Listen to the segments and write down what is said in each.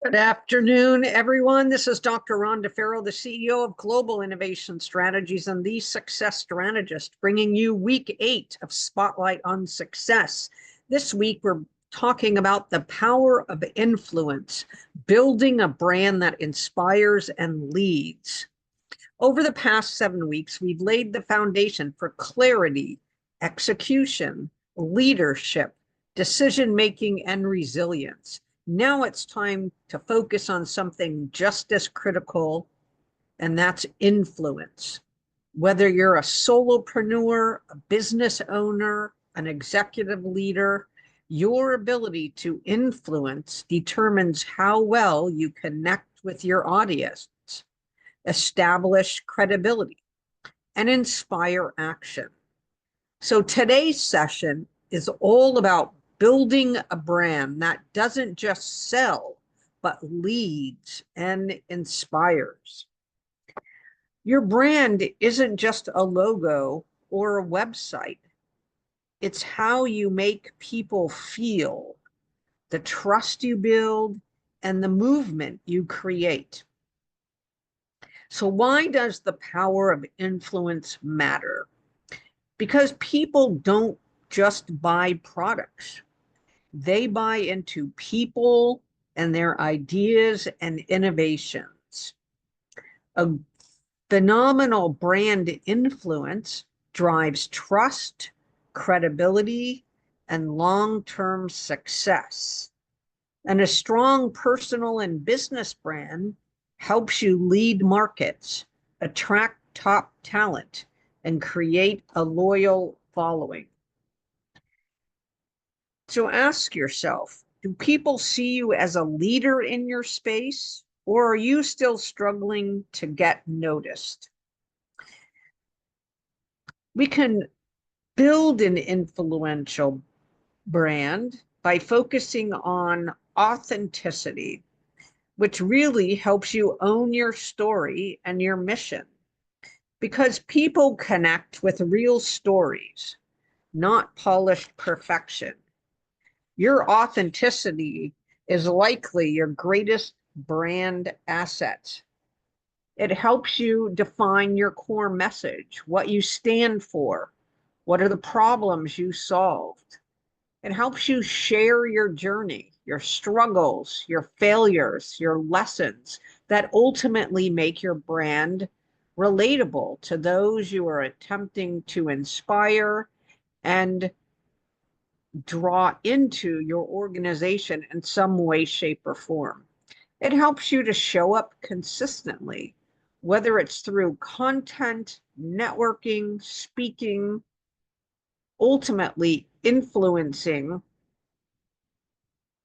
Good afternoon, everyone. This is Dr. Rhonda Farrow, the CEO of Global Innovation Strategies and the Success Strategist, bringing you week 8 of Spotlight on Success. This week, we're talking about the power of influence, building a brand that inspires and leads. Over the past 7 weeks, we've laid the foundation for clarity, execution, leadership, decision-making, and resilience. Now it's time to focus on something just as critical, and that's influence. Whether you're a solopreneur, a business owner, an executive leader, your ability to influence determines how well you connect with your audience, establish credibility, and inspire action. So today's session is all about building a brand that doesn't just sell, but leads and inspires. Your brand isn't just a logo or a website. It's how you make people feel, the trust you build, and the movement you create. So why does the power of influence matter? Because people don't just buy products. They buy into people and their ideas and innovations. A phenomenal brand influence drives trust, credibility, and long-term success. And a strong personal and business brand helps you lead markets, attract top talent, and create a loyal following. So ask yourself, do people see you as a leader in your space, or are you still struggling to get noticed? We can build an influential brand by focusing on authenticity, which really helps you own your story and your mission. Because people connect with real stories, not polished perfection. Your authenticity is likely your greatest brand asset. It helps you define your core message, what you stand for, what are the problems you solved. It helps you share your journey, your struggles, your failures, your lessons that ultimately make your brand relatable to those you are attempting to inspire and draw into your organization in some way, shape, or form. It helps you to show up consistently, whether it's through content, networking, speaking, ultimately influencing.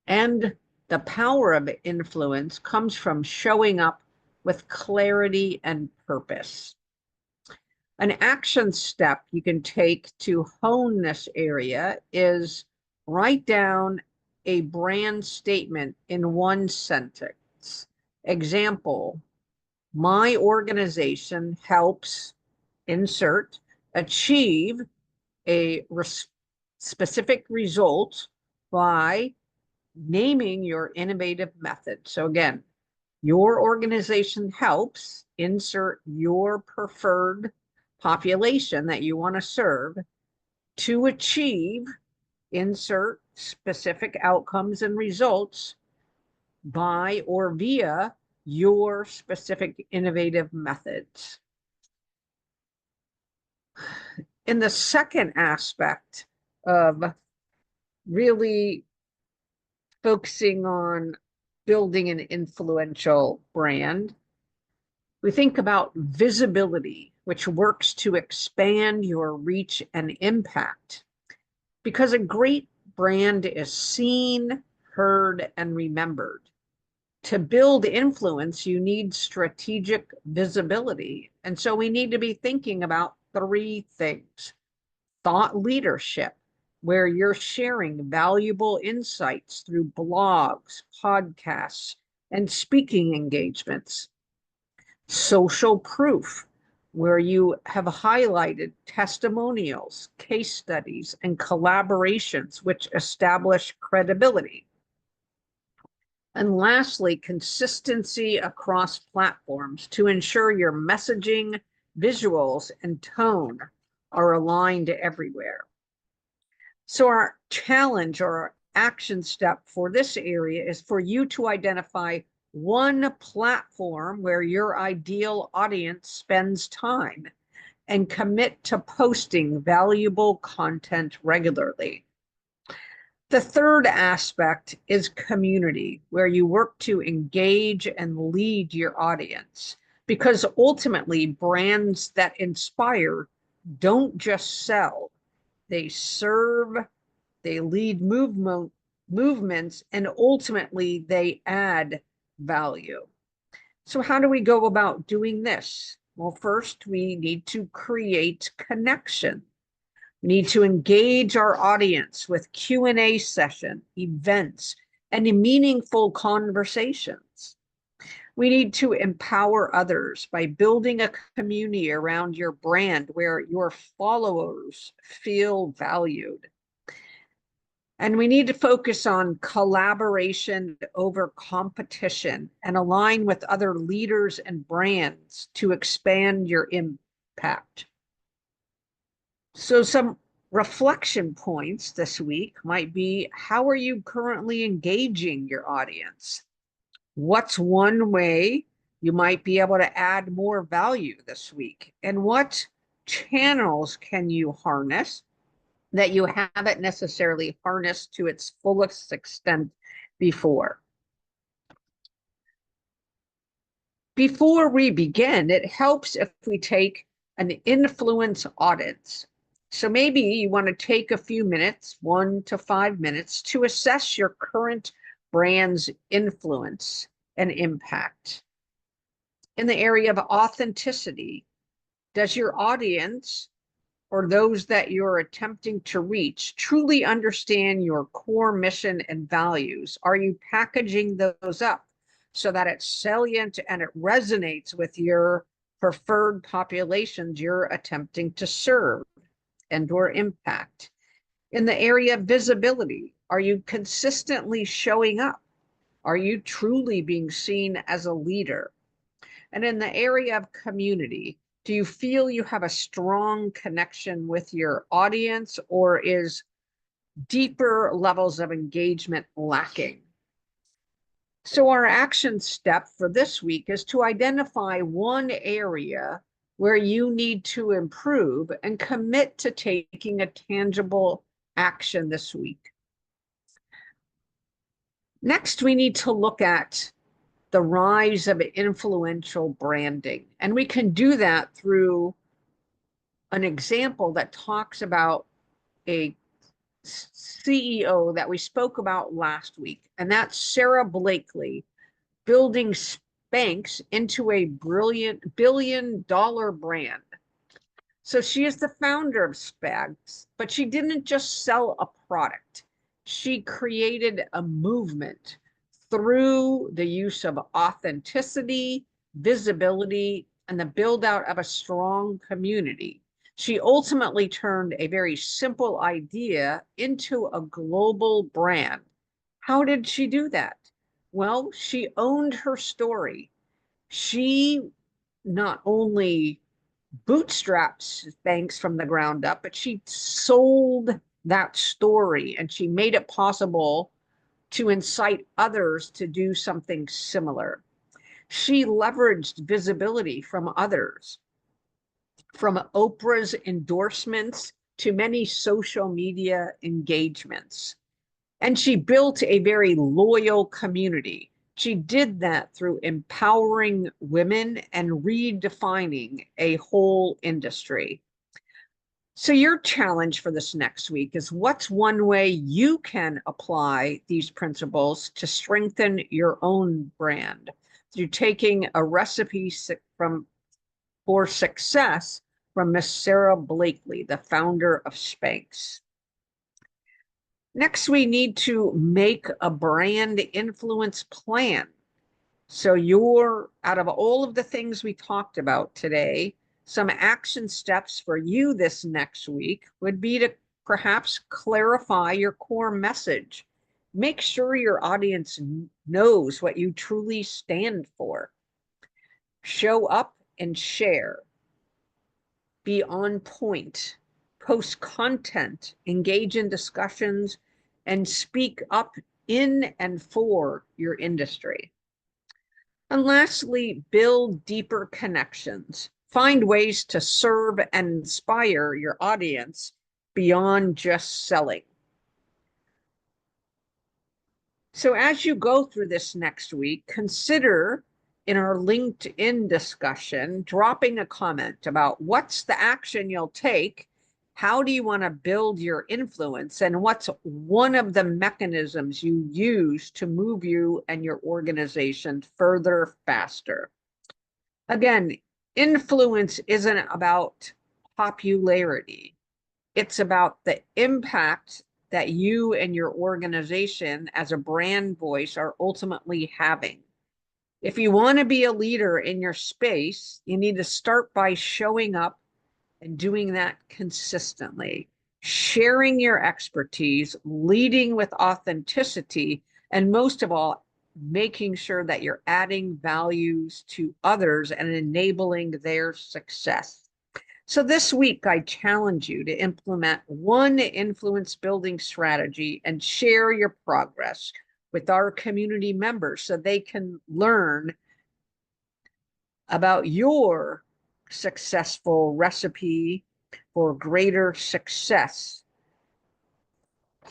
And the power of influence comes from showing up with clarity and purpose. An action step you can take to hone this area is write down a brand statement in one sentence. Example, my organization helps insert achieve a specific result by naming your innovative method. So again, your organization helps insert your preferred population that you want to serve to achieve, insert specific outcomes and results by or via your specific innovative methods. In the second aspect of really focusing on building an influential brand, we think about visibility, which works to expand your reach and impact. Because a great brand is seen, heard, and remembered. To build influence, you need strategic visibility. And so we need to be thinking about 3 things. Thought leadership, where you're sharing valuable insights through blogs, podcasts, and speaking engagements. Social proof, where you have highlighted testimonials, case studies, and collaborations which establish credibility. And lastly, consistency across platforms to ensure your messaging, visuals, and tone are aligned everywhere. So our challenge or our action step for this area is for you to identify one platform where your ideal audience spends time and commit to posting valuable content regularly. The third aspect is community, where you work to engage and lead your audience, because ultimately brands that inspire don't just sell, they serve, they lead movements, and ultimately they add value. So how do we go about doing this? Well, first we need to create connection. We need to engage our audience with Q&A session, events, and meaningful conversations. We need to empower others by building a community around your brand where your followers feel valued. And we need to focus on collaboration over competition and align with other leaders and brands to expand your impact. So some reflection points this week might be, how are you currently engaging your audience? What's one way you might be able to add more value this week? And what channels can you harness that you haven't necessarily harnessed to its fullest extent before? Before we begin, it helps if we take an influence audit. So maybe you want to take a few minutes, 1 to 5 minutes, to assess your current brand's influence and impact. In the area of authenticity, does your audience or those that you're attempting to reach truly understand your core mission and values? Are you packaging those up so that it's salient and it resonates with your preferred populations you're attempting to serve and or impact? In the area of visibility, are you consistently showing up? Are you truly being seen as a leader? And in the area of community, do you feel you have a strong connection with your audience, or is deeper levels of engagement lacking? So our action step for this week is to identify one area where you need to improve and commit to taking a tangible action this week. Next, we need to look at the rise of influential branding. And we can do that through an example that talks about a CEO that we spoke about last week, and that's Sarah Blakely building Spanx into a brilliant billion-dollar brand. So she is the founder of Spanx, but she didn't just sell a product. She created a movement through the use of authenticity, visibility, and the build out of a strong community. She ultimately turned a very simple idea into a global brand. How did she do that? Well, she owned her story. She not only bootstrapped Spanx from the ground up, but she sold that story and she made it possible to incite others to do something similar. She leveraged visibility from others, from Oprah's endorsements to many social media engagements. And she built a very loyal community. She did that through empowering women and redefining a whole industry. So your challenge for this next week is, what's one way you can apply these principles to strengthen your own brand through taking a recipe for success from Miss Sarah Blakely, the founder of Spanx. Next, we need to make a brand influence plan. So out of all of the things we talked about today, some action steps for you this next week would be to perhaps clarify your core message. Make sure your audience knows what you truly stand for. Show up and share. Be on point. Post content, engage in discussions, and speak up in and for your industry. And lastly, build deeper connections. Find ways to serve and inspire your audience beyond just selling. So as you go through this next week, consider in our LinkedIn discussion, dropping a comment about what's the action you'll take, how do you want to build your influence, and what's one of the mechanisms you use to move you and your organization further faster. Again, influence isn't about popularity. It's about the impact that you and your organization as a brand voice are ultimately having. If you want to be a leader in your space, you need to start by showing up and doing that consistently, sharing your expertise, leading with authenticity, and most of all, making sure that you're adding values to others and enabling their success. So this week, I challenge you to implement one influence building strategy and share your progress with our community members so they can learn about your successful recipe for greater success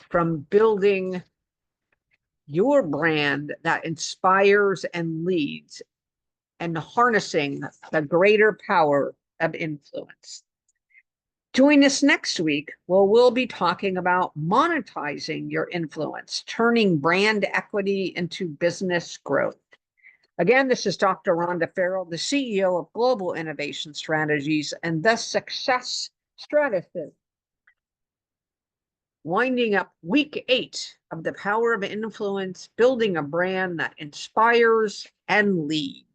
from building your brand that inspires and leads and harnessing the greater power of influence. Join us next week where we'll be talking about monetizing your influence, turning brand equity into business growth. Again, this is Dr. Rhonda Farrell, the CEO of Global Innovation Strategies and the Success Strategist. Winding up week 8 of the power of influence, building a brand that inspires and leads.